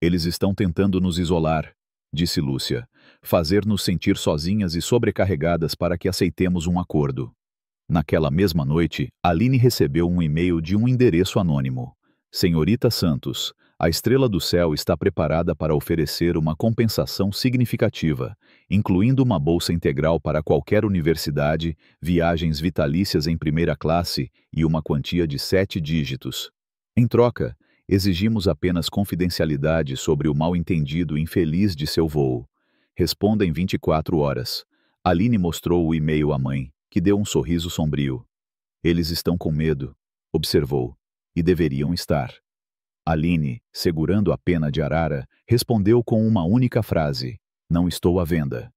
Eles estão tentando nos isolar, disse Lúcia, fazer-nos sentir sozinhas e sobrecarregadas para que aceitemos um acordo. Naquela mesma noite, Aline recebeu um e-mail de um endereço anônimo. Senhorita Santos, a Estrela do Céu está preparada para oferecer uma compensação significativa, incluindo uma bolsa integral para qualquer universidade, viagens vitalícias em primeira classe e uma quantia de 7 dígitos. Em troca, exigimos apenas confidencialidade sobre o mal-entendido infeliz de seu voo. Responda em 24 horas. Aline mostrou o e-mail à mãe, que deu um sorriso sombrio. Eles estão com medo, observou, e deveriam estar. Aline, segurando a pena de arara, respondeu com uma única frase: não estou à venda.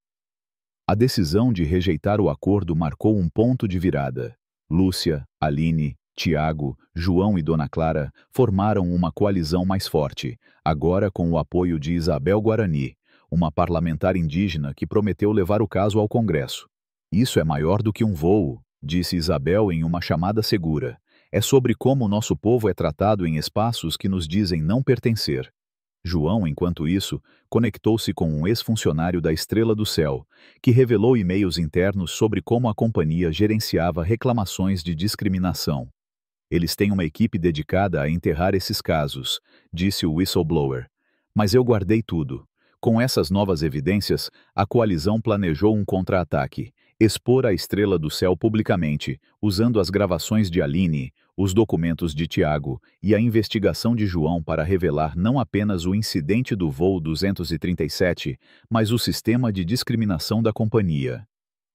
A decisão de rejeitar o acordo marcou um ponto de virada. Lúcia, Aline, Tiago, João e Dona Clara formaram uma coalizão mais forte, agora com o apoio de Isabel Guarani, uma parlamentar indígena que prometeu levar o caso ao Congresso. Isso é maior do que um voo, disse Isabel em uma chamada segura. É sobre como o nosso povo é tratado em espaços que nos dizem não pertencer. João, enquanto isso, conectou-se com um ex-funcionário da Estrela do Céu, que revelou e-mails internos sobre como a companhia gerenciava reclamações de discriminação. Eles têm uma equipe dedicada a enterrar esses casos, disse o whistleblower. Mas eu guardei tudo. Com essas novas evidências, a coalizão planejou um contra-ataque, expor a Estrela do Céu publicamente, usando as gravações de Aline, os documentos de Tiago e a investigação de João para revelar não apenas o incidente do voo 237, mas o sistema de discriminação da companhia.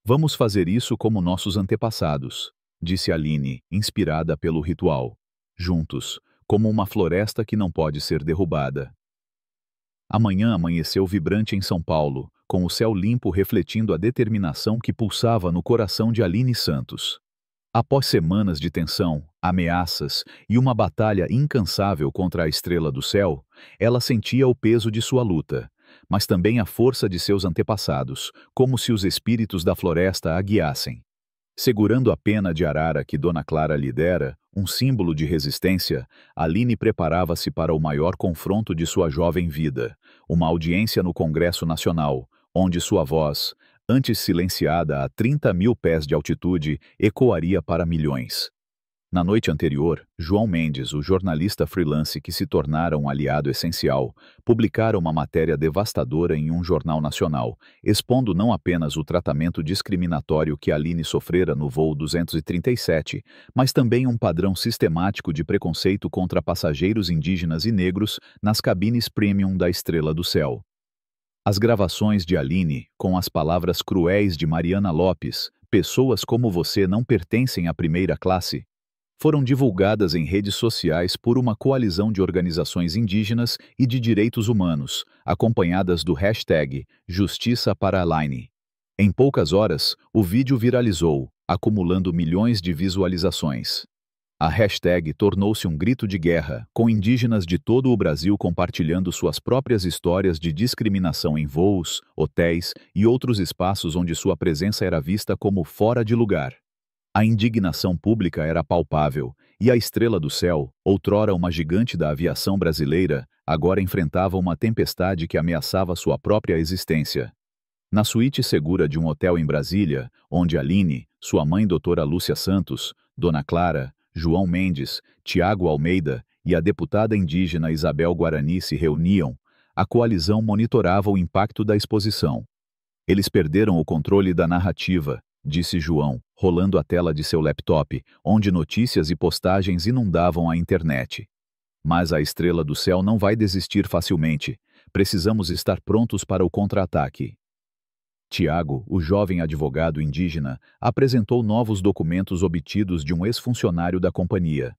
Vamos fazer isso como nossos antepassados, disse Aline, inspirada pelo ritual. Juntos, como uma floresta que não pode ser derrubada. A manhã amanheceu vibrante em São Paulo, com o céu limpo refletindo a determinação que pulsava no coração de Aline Santos. Após semanas de tensão, ameaças e uma batalha incansável contra a estrela do céu, ela sentia o peso de sua luta, mas também a força de seus antepassados, como se os espíritos da floresta a guiassem. Segurando a pena de arara que Dona Clara lhe dera, um símbolo de resistência, Aline preparava-se para o maior confronto de sua jovem vida, uma audiência no Congresso Nacional, onde sua voz, antes silenciada a 30.000 pés de altitude, ecoaria para milhões. Na noite anterior, João Mendes, o jornalista freelance que se tornara um aliado essencial, publicara uma matéria devastadora em um jornal nacional, expondo não apenas o tratamento discriminatório que Aline sofrera no voo 237, mas também um padrão sistemático de preconceito contra passageiros indígenas e negros nas cabines premium da Estrela do Céu. As gravações de Aline, com as palavras cruéis de Mariana Lopes, "Pessoas como você não pertencem à primeira classe", foram divulgadas em redes sociais por uma coalizão de organizações indígenas e de direitos humanos, acompanhadas do hashtag Justiça para Aline. Em poucas horas, o vídeo viralizou, acumulando milhões de visualizações. A hashtag tornou-se um grito de guerra, com indígenas de todo o Brasil compartilhando suas próprias histórias de discriminação em voos, hotéis e outros espaços onde sua presença era vista como fora de lugar. A indignação pública era palpável, e a Estrela do Céu, outrora uma gigante da aviação brasileira, agora enfrentava uma tempestade que ameaçava sua própria existência. Na suíte segura de um hotel em Brasília, onde Aline, sua mãe doutora Lúcia Santos, Dona Clara, João Mendes, Tiago Almeida e a deputada indígena Isabel Guarani se reuniam, a coalizão monitorava o impacto da exposição. Eles perderam o controle da narrativa, disse João, rolando a tela de seu laptop, onde notícias e postagens inundavam a internet. Mas a Estrela do Céu não vai desistir facilmente. Precisamos estar prontos para o contra-ataque. Tiago, o jovem advogado indígena, apresentou novos documentos obtidos de um ex-funcionário da companhia.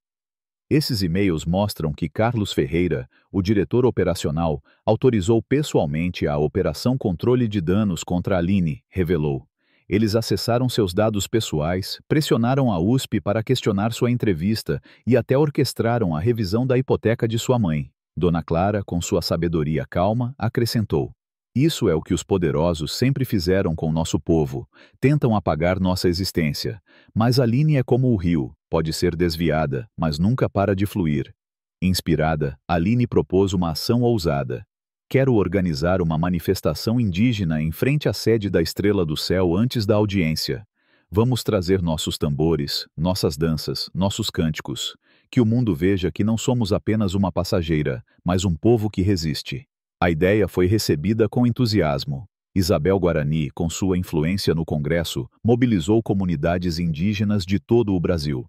Esses e-mails mostram que Carlos Ferreira, o diretor operacional, autorizou pessoalmente a Operação Controle de Danos contra Aline, revelou. Eles acessaram seus dados pessoais, pressionaram a USP para questionar sua entrevista e até orquestraram a revisão da hipoteca de sua mãe. Dona Clara, com sua sabedoria calma, acrescentou: "Isso é o que os poderosos sempre fizeram com nosso povo. Tentam apagar nossa existência. Mas Aline é como o rio, pode ser desviada, mas nunca para de fluir." Inspirada, Aline propôs uma ação ousada. "Quero organizar uma manifestação indígena em frente à sede da Estrela do Céu antes da audiência. Vamos trazer nossos tambores, nossas danças, nossos cânticos. Que o mundo veja que não somos apenas uma passageira, mas um povo que resiste." A ideia foi recebida com entusiasmo. Isabel Guarani, com sua influência no Congresso, mobilizou comunidades indígenas de todo o Brasil.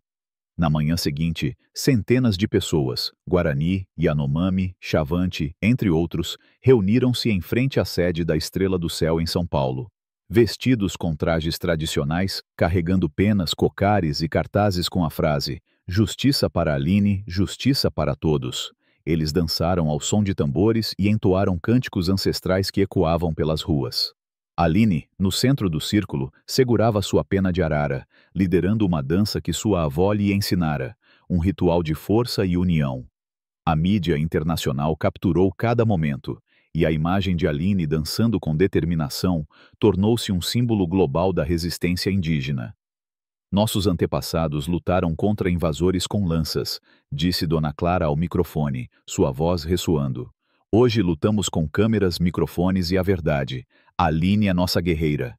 Na manhã seguinte, centenas de pessoas, Guarani, Yanomami, Chavante, entre outros, reuniram-se em frente à sede da Estrela do Céu em São Paulo. Vestidos com trajes tradicionais, carregando penas, cocares e cartazes com a frase "Justiça para Aline, justiça para todos", eles dançaram ao som de tambores e entoaram cânticos ancestrais que ecoavam pelas ruas. Aline, no centro do círculo, segurava sua pena de arara, liderando uma dança que sua avó lhe ensinara, um ritual de força e união. A mídia internacional capturou cada momento, e a imagem de Aline dançando com determinação tornou-se um símbolo global da resistência indígena. "Nossos antepassados lutaram contra invasores com lanças", disse Dona Clara ao microfone, sua voz ressoando. "Hoje lutamos com câmeras, microfones e a verdade. Aline é nossa guerreira."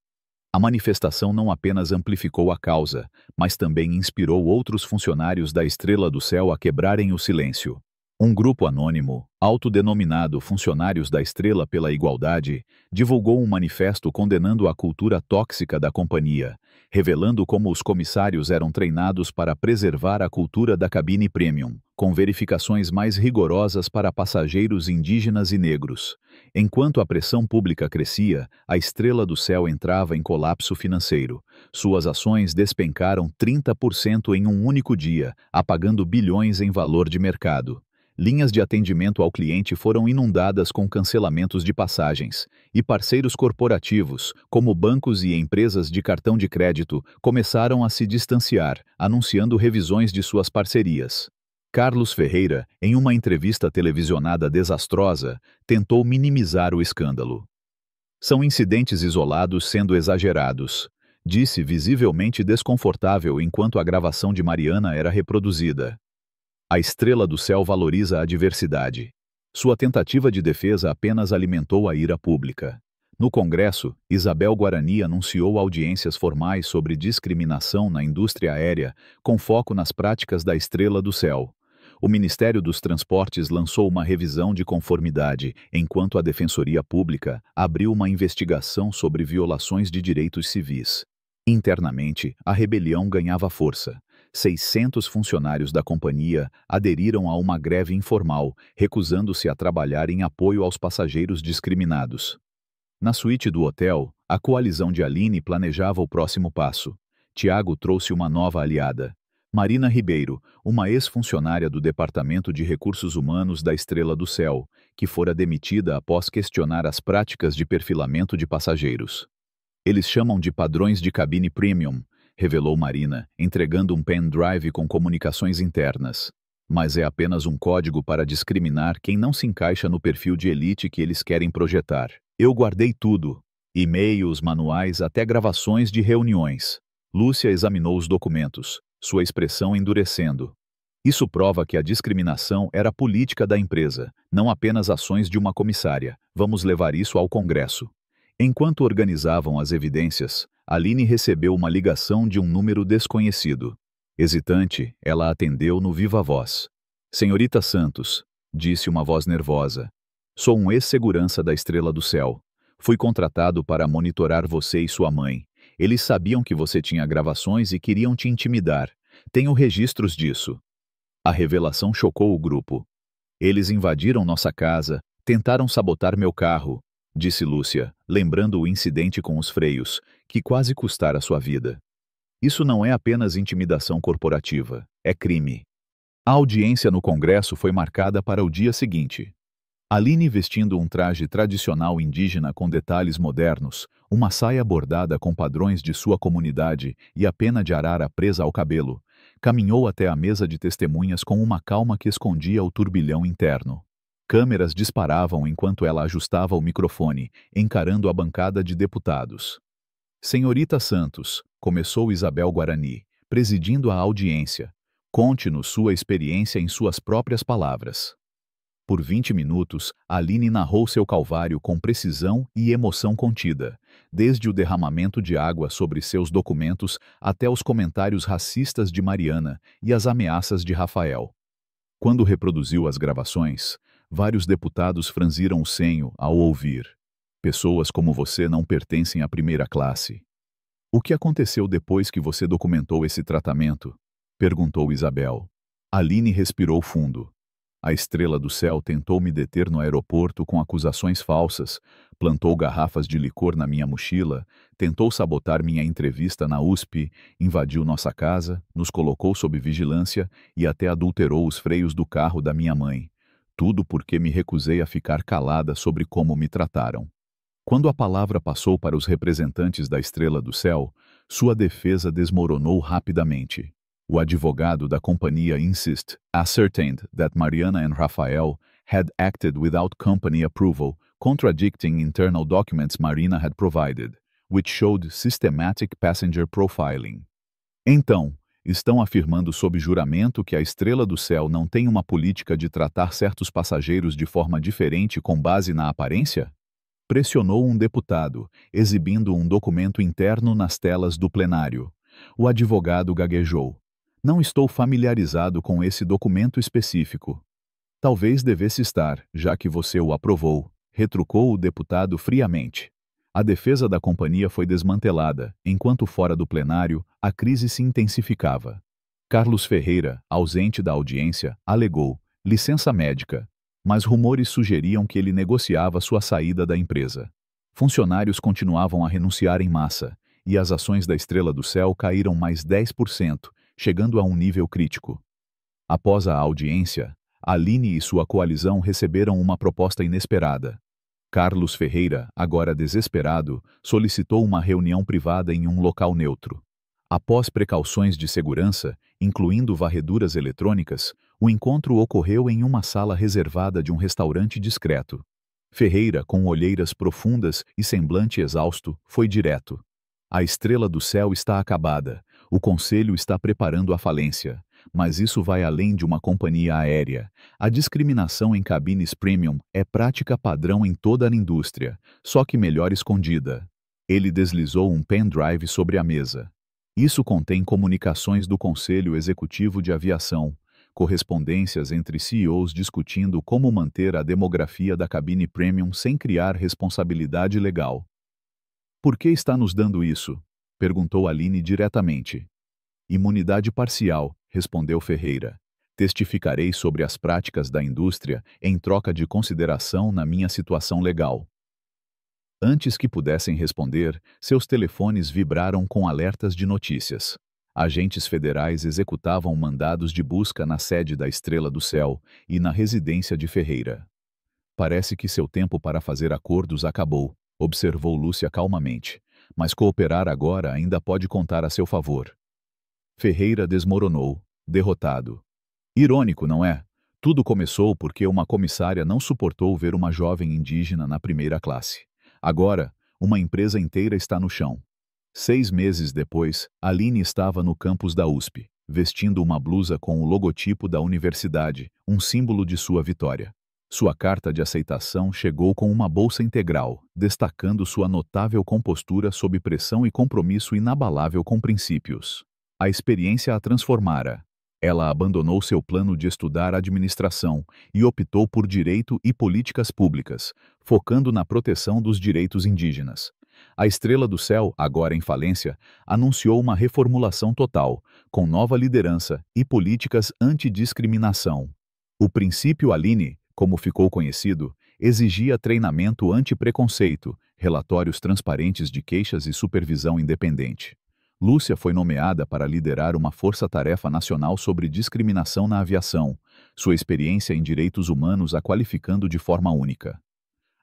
A manifestação não apenas amplificou a causa, mas também inspirou outros funcionários da Estrela do Céu a quebrarem o silêncio. Um grupo anônimo, autodenominado Funcionários da Estrela pela Igualdade, divulgou um manifesto condenando a cultura tóxica da companhia, revelando como os comissários eram treinados para preservar a cultura da cabine premium, com verificações mais rigorosas para passageiros indígenas e negros. Enquanto a pressão pública crescia, a Estrela do Céu entrava em colapso financeiro. Suas ações despencaram 30% em um único dia, apagando bilhões em valor de mercado. Linhas de atendimento ao cliente foram inundadas com cancelamentos de passagens, e parceiros corporativos, como bancos e empresas de cartão de crédito, começaram a se distanciar, anunciando revisões de suas parcerias. Carlos Ferreira, em uma entrevista televisionada desastrosa, tentou minimizar o escândalo. São incidentes isolados sendo exagerados, disse visivelmente desconfortável enquanto a gravação de Mariana era reproduzida. A Estrela do Céu valoriza a diversidade. Sua tentativa de defesa apenas alimentou a ira pública. No Congresso, Isabel Guarani anunciou audiências formais sobre discriminação na indústria aérea, com foco nas práticas da Estrela do Céu. O Ministério dos Transportes lançou uma revisão de conformidade, enquanto a Defensoria Pública abriu uma investigação sobre violações de direitos civis. Internamente, a rebelião ganhava força. 600 funcionários da companhia aderiram a uma greve informal, recusando-se a trabalhar em apoio aos passageiros discriminados. Na suíte do hotel, a coalizão de Aline planejava o próximo passo. Tiago trouxe uma nova aliada. Marina Ribeiro, uma ex-funcionária do Departamento de Recursos Humanos da Estrela do Céu, que fora demitida após questionar as práticas de perfilamento de passageiros. Eles chamam de padrões de cabine premium, revelou Marina, entregando um pendrive com comunicações internas. Mas é apenas um código para discriminar quem não se encaixa no perfil de elite que eles querem projetar. Eu guardei tudo. E-mails, manuais, até gravações de reuniões. Lúcia examinou os documentos, sua expressão endurecendo. Isso prova que a discriminação era política da empresa, não apenas ações de uma comissária. Vamos levar isso ao Congresso. Enquanto organizavam as evidências, Aline recebeu uma ligação de um número desconhecido. Hesitante, ela atendeu no viva voz. Senhorita Santos, disse uma voz nervosa. Sou um ex-segurança da Estrela do Céu. Fui contratado para monitorar você e sua mãe. Eles sabiam que você tinha gravações e queriam te intimidar. Tenho registros disso. A revelação chocou o grupo. Eles invadiram nossa casa, tentaram sabotar meu carro, disse Lúcia, lembrando o incidente com os freios, que quase custara sua vida. Isso não é apenas intimidação corporativa, é crime. A audiência no Congresso foi marcada para o dia seguinte. Aline vestindo um traje tradicional indígena com detalhes modernos, uma saia bordada com padrões de sua comunidade e a pena de arara presa ao cabelo, caminhou até a mesa de testemunhas com uma calma que escondia o turbilhão interno. Câmeras disparavam enquanto ela ajustava o microfone, encarando a bancada de deputados. Senhorita Santos, começou Isabel Guarani, presidindo a audiência. Conte-nos sua experiência em suas próprias palavras. Por 20 minutos, Aline narrou seu calvário com precisão e emoção contida, desde o derramamento de água sobre seus documentos até os comentários racistas de Mariana e as ameaças de Rafael. Quando reproduziu as gravações, vários deputados franziram o senho ao ouvir. Pessoas como você não pertencem à primeira classe. O que aconteceu depois que você documentou esse tratamento? Perguntou Isabel. Aline respirou fundo. A Estrela do Céu tentou me deter no aeroporto com acusações falsas, plantou garrafas de licor na minha mochila, tentou sabotar minha entrevista na USP, invadiu nossa casa, nos colocou sob vigilância e até adulterou os freios do carro da minha mãe. Tudo porque me recusei a ficar calada sobre como me trataram. Quando a palavra passou para os representantes da Estrela do Céu, sua defesa desmoronou rapidamente. O advogado da companhia ascertained that Mariana and Rafael had acted without company approval, contradicting internal documents Marina had provided, which showed systematic passenger profiling. Então, estão afirmando sob juramento que a Estrela do Céu não tem uma política de tratar certos passageiros de forma diferente com base na aparência? Pressionou um deputado, exibindo um documento interno nas telas do plenário. O advogado gaguejou. Não estou familiarizado com esse documento específico. Talvez devesse estar, já que você o aprovou, retrucou o deputado friamente. A defesa da companhia foi desmantelada, enquanto fora do plenário, a crise se intensificava. Carlos Ferreira, ausente da audiência, alegou licença médica, mas rumores sugeriam que ele negociava sua saída da empresa. Funcionários continuavam a renunciar em massa, e as ações da Estrela do Céu caíram mais 10%, chegando a um nível crítico. Após a audiência, Aline e sua coalizão receberam uma proposta inesperada. Carlos Ferreira, agora desesperado, solicitou uma reunião privada em um local neutro. Após precauções de segurança, incluindo varreduras eletrônicas, o encontro ocorreu em uma sala reservada de um restaurante discreto. Ferreira, com olheiras profundas e semblante exausto, foi direto. A estrela do céu está acabada. O conselho está preparando a falência. Mas isso vai além de uma companhia aérea. A discriminação em cabines premium é prática padrão em toda a indústria, só que melhor escondida. Ele deslizou um pendrive sobre a mesa. Isso contém comunicações do Conselho Executivo de Aviação, correspondências entre CEOs discutindo como manter a demografia da cabine premium sem criar responsabilidade legal. Por que está nos dando isso? Perguntou Aline diretamente. Imunidade parcial, respondeu Ferreira. Testificarei sobre as práticas da indústria em troca de consideração na minha situação legal. Antes que pudessem responder, seus telefones vibraram com alertas de notícias. Agentes federais executavam mandados de busca na sede da Estrela do Céu e na residência de Ferreira. Parece que seu tempo para fazer acordos acabou, observou Lúcia calmamente. Mas cooperar agora ainda pode contar a seu favor. Ferreira desmoronou, derrotado. Irônico, não é? Tudo começou porque uma comissária não suportou ver uma jovem indígena na primeira classe. Agora, uma empresa inteira está no chão. 6 meses depois, Aline estava no campus da USP, vestindo uma blusa com o logotipo da universidade, um símbolo de sua vitória. Sua carta de aceitação chegou com uma bolsa integral, destacando sua notável compostura sob pressão e compromisso inabalável com princípios. A experiência a transformara. Ela abandonou seu plano de estudar administração e optou por direito e políticas públicas, focando na proteção dos direitos indígenas. A Estrela do Céu, agora em falência, anunciou uma reformulação total, com nova liderança e políticas antidiscriminação. O princípio Aline, como ficou conhecido, exigia treinamento anti-preconceito, relatórios transparentes de queixas e supervisão independente. Lúcia foi nomeada para liderar uma força-tarefa nacional sobre discriminação na aviação, sua experiência em direitos humanos a qualificando de forma única.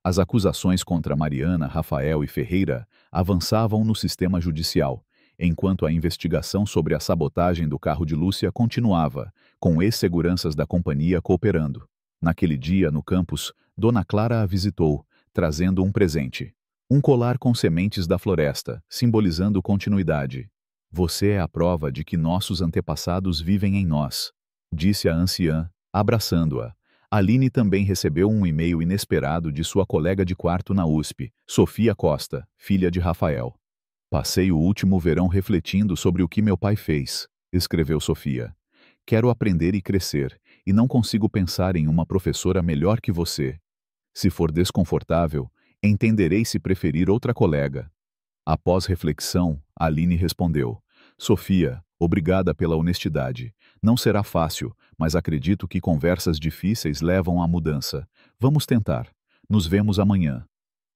As acusações contra Mariana, Rafael e Ferreira avançavam no sistema judicial, enquanto a investigação sobre a sabotagem do carro de Lúcia continuava, com ex-seguranças da companhia cooperando. Naquele dia, no campus, Dona Clara a visitou, trazendo um presente. Um colar com sementes da floresta, simbolizando continuidade. Você é a prova de que nossos antepassados vivem em nós, disse a anciã, abraçando-a. Aline também recebeu um e-mail inesperado de sua colega de quarto na USP, Sofia Costa, filha de Rafael. Passei o último verão refletindo sobre o que meu pai fez, escreveu Sofia. Quero aprender e crescer, e não consigo pensar em uma professora melhor que você. Se for desconfortável, entenderei se preferir outra colega. Após reflexão, Aline respondeu. Sofia, obrigada pela honestidade. Não será fácil, mas acredito que conversas difíceis levam à mudança. Vamos tentar. Nos vemos amanhã.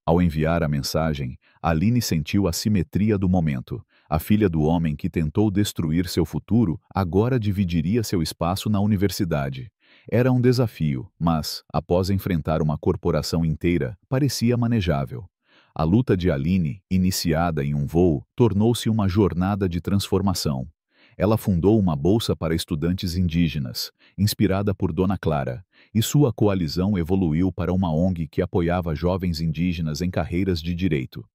Ao enviar a mensagem, Aline sentiu a simetria do momento. A filha do homem que tentou destruir seu futuro agora dividiria seu espaço na universidade. Era um desafio, mas, após enfrentar uma corporação inteira, parecia manejável. A luta de Aline, iniciada em um voo, tornou-se uma jornada de transformação. Ela fundou uma bolsa para estudantes indígenas, inspirada por Dona Clara, e sua coalizão evoluiu para uma ONG que apoiava jovens indígenas em carreiras de direito.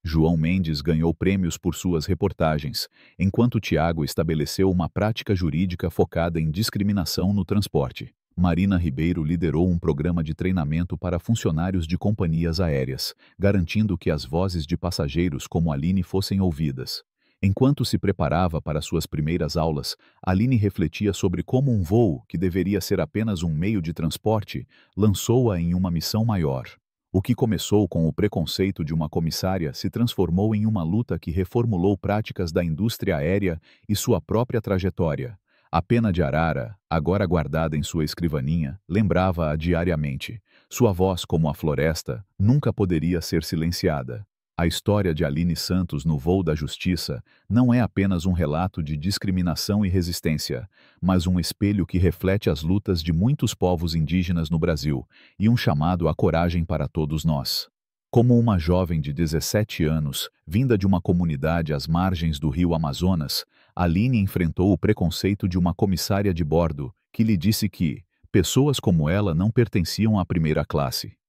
João Mendes ganhou prêmios por suas reportagens, enquanto Tiago estabeleceu uma prática jurídica focada em discriminação no transporte. Marina Ribeiro liderou um programa de treinamento para funcionários de companhias aéreas, garantindo que as vozes de passageiros como Aline fossem ouvidas. Enquanto se preparava para suas primeiras aulas, Aline refletia sobre como um voo, que deveria ser apenas um meio de transporte, lançou-a em uma missão maior. O que começou com o preconceito de uma comissária se transformou em uma luta que reformulou práticas da indústria aérea e sua própria trajetória. A pena de arara, agora guardada em sua escrivaninha, lembrava-a diariamente. Sua voz, como a floresta, nunca poderia ser silenciada. A história de Aline Santos no voo da justiça não é apenas um relato de discriminação e resistência, mas um espelho que reflete as lutas de muitos povos indígenas no Brasil e um chamado à coragem para todos nós. Como uma jovem de 17 anos, vinda de uma comunidade às margens do rio Amazonas, Aline enfrentou o preconceito de uma comissária de bordo que lhe disse que pessoas como ela não pertenciam à primeira classe.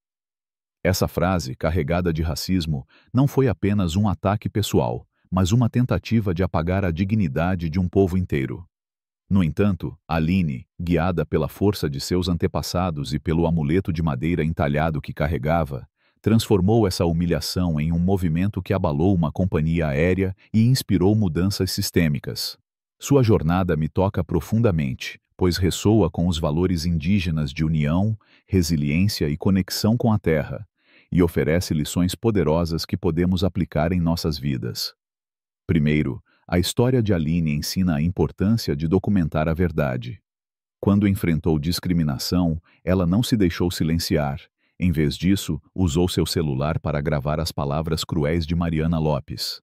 Essa frase, carregada de racismo, não foi apenas um ataque pessoal, mas uma tentativa de apagar a dignidade de um povo inteiro. No entanto, Aline, guiada pela força de seus antepassados e pelo amuleto de madeira entalhado que carregava, transformou essa humilhação em um movimento que abalou uma companhia aérea e inspirou mudanças sistêmicas. Sua jornada me toca profundamente, pois ressoa com os valores indígenas de união, resiliência e conexão com a terra, e oferece lições poderosas que podemos aplicar em nossas vidas. Primeiro, a história de Aline ensina a importância de documentar a verdade. Quando enfrentou discriminação, ela não se deixou silenciar. Em vez disso, usou seu celular para gravar as palavras cruéis de Mariana Lopes.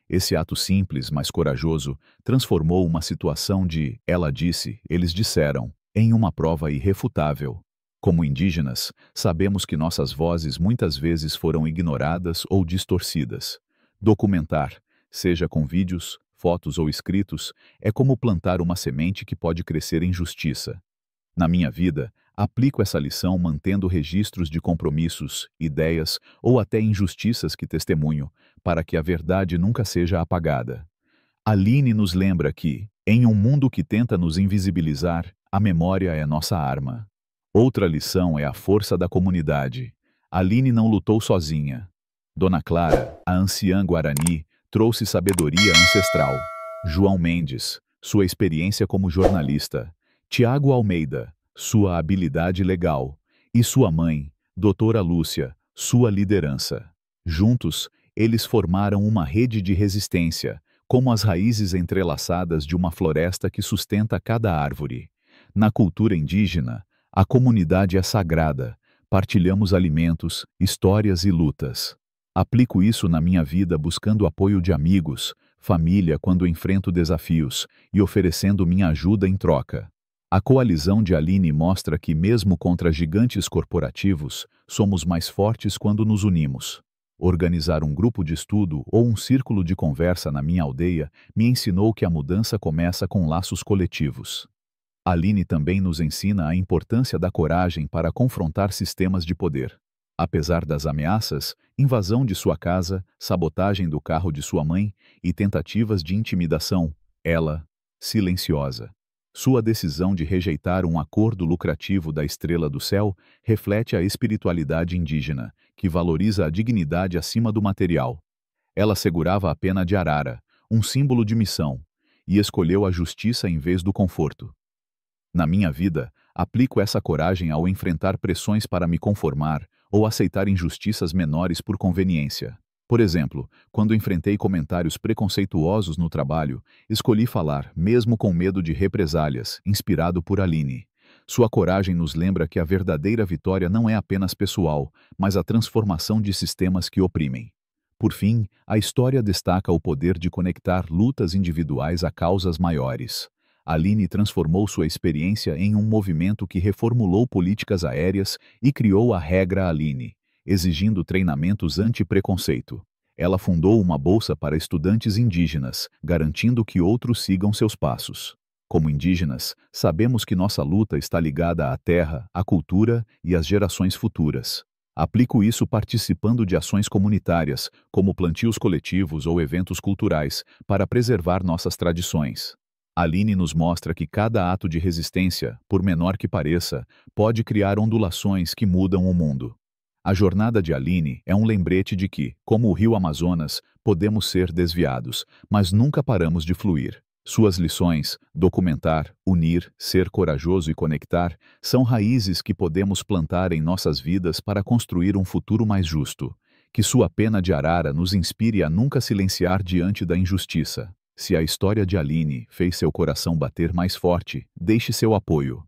Esse ato simples, mas corajoso, transformou uma situação de "ela disse, eles disseram" em uma prova irrefutável. Como indígenas, sabemos que nossas vozes muitas vezes foram ignoradas ou distorcidas. Documentar, seja com vídeos, fotos ou escritos, é como plantar uma semente que pode crescer em justiça. Na minha vida, aplico essa lição mantendo registros de compromissos, ideias ou até injustiças que testemunho, para que a verdade nunca seja apagada. Aline nos lembra que, em um mundo que tenta nos invisibilizar, a memória é nossa arma. Outra lição é a força da comunidade. Aline não lutou sozinha. Dona Clara, a anciã Guarani, trouxe sabedoria ancestral. João Mendes, sua experiência como jornalista. Tiago Almeida, sua habilidade legal. E sua mãe, Doutora Lúcia, sua liderança. Juntos, eles formaram uma rede de resistência, como as raízes entrelaçadas de uma floresta que sustenta cada árvore. Na cultura indígena, a comunidade é sagrada, partilhamos alimentos, histórias e lutas. Aplico isso na minha vida buscando apoio de amigos, família quando enfrento desafios e oferecendo minha ajuda em troca. A coalizão de Aline mostra que mesmo contra gigantes corporativos, somos mais fortes quando nos unimos. Organizar um grupo de estudo ou um círculo de conversa na minha aldeia me ensinou que a mudança começa com laços coletivos. Aline também nos ensina a importância da coragem para confrontar sistemas de poder. Apesar das ameaças, invasão de sua casa, sabotagem do carro de sua mãe e tentativas de intimidação, ela, silenciosa. Sua decisão de rejeitar um acordo lucrativo da Estrela do Céu reflete a espiritualidade indígena, que valoriza a dignidade acima do material. Ela segurava a pena de arara, um símbolo de missão, e escolheu a justiça em vez do conforto. Na minha vida, aplico essa coragem ao enfrentar pressões para me conformar ou aceitar injustiças menores por conveniência. Por exemplo, quando enfrentei comentários preconceituosos no trabalho, escolhi falar, mesmo com medo de represálias, inspirado por Aline. Sua coragem nos lembra que a verdadeira vitória não é apenas pessoal, mas a transformação de sistemas que oprimem. Por fim, a história destaca o poder de conectar lutas individuais a causas maiores. Aline transformou sua experiência em um movimento que reformulou políticas aéreas e criou a Regra Aline, exigindo treinamentos anti-preconceito. Ela fundou uma bolsa para estudantes indígenas, garantindo que outros sigam seus passos. Como indígenas, sabemos que nossa luta está ligada à terra, à cultura e às gerações futuras. Aplico isso participando de ações comunitárias, como plantios coletivos ou eventos culturais, para preservar nossas tradições. Aline nos mostra que cada ato de resistência, por menor que pareça, pode criar ondulações que mudam o mundo. A jornada de Aline é um lembrete de que, como o rio Amazonas, podemos ser desviados, mas nunca paramos de fluir. Suas lições, documentar, unir, ser corajoso e conectar, são raízes que podemos plantar em nossas vidas para construir um futuro mais justo. Que sua pena de arara nos inspire a nunca silenciar diante da injustiça. Se a história de Aline fez seu coração bater mais forte, deixe seu apoio.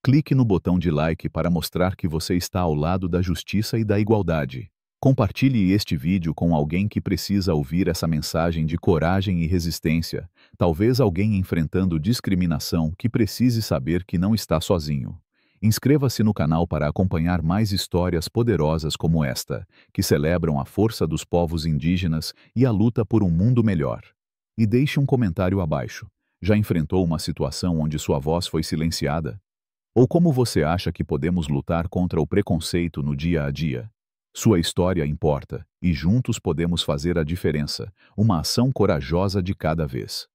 Clique no botão de like para mostrar que você está ao lado da justiça e da igualdade. Compartilhe este vídeo com alguém que precisa ouvir essa mensagem de coragem e resistência, talvez alguém enfrentando discriminação que precise saber que não está sozinho. Inscreva-se no canal para acompanhar mais histórias poderosas como esta, que celebram a força dos povos indígenas e a luta por um mundo melhor. E deixe um comentário abaixo. Já enfrentou uma situação onde sua voz foi silenciada? Ou como você acha que podemos lutar contra o preconceito no dia a dia? Sua história importa, e juntos podemos fazer a diferença, uma ação corajosa de cada vez.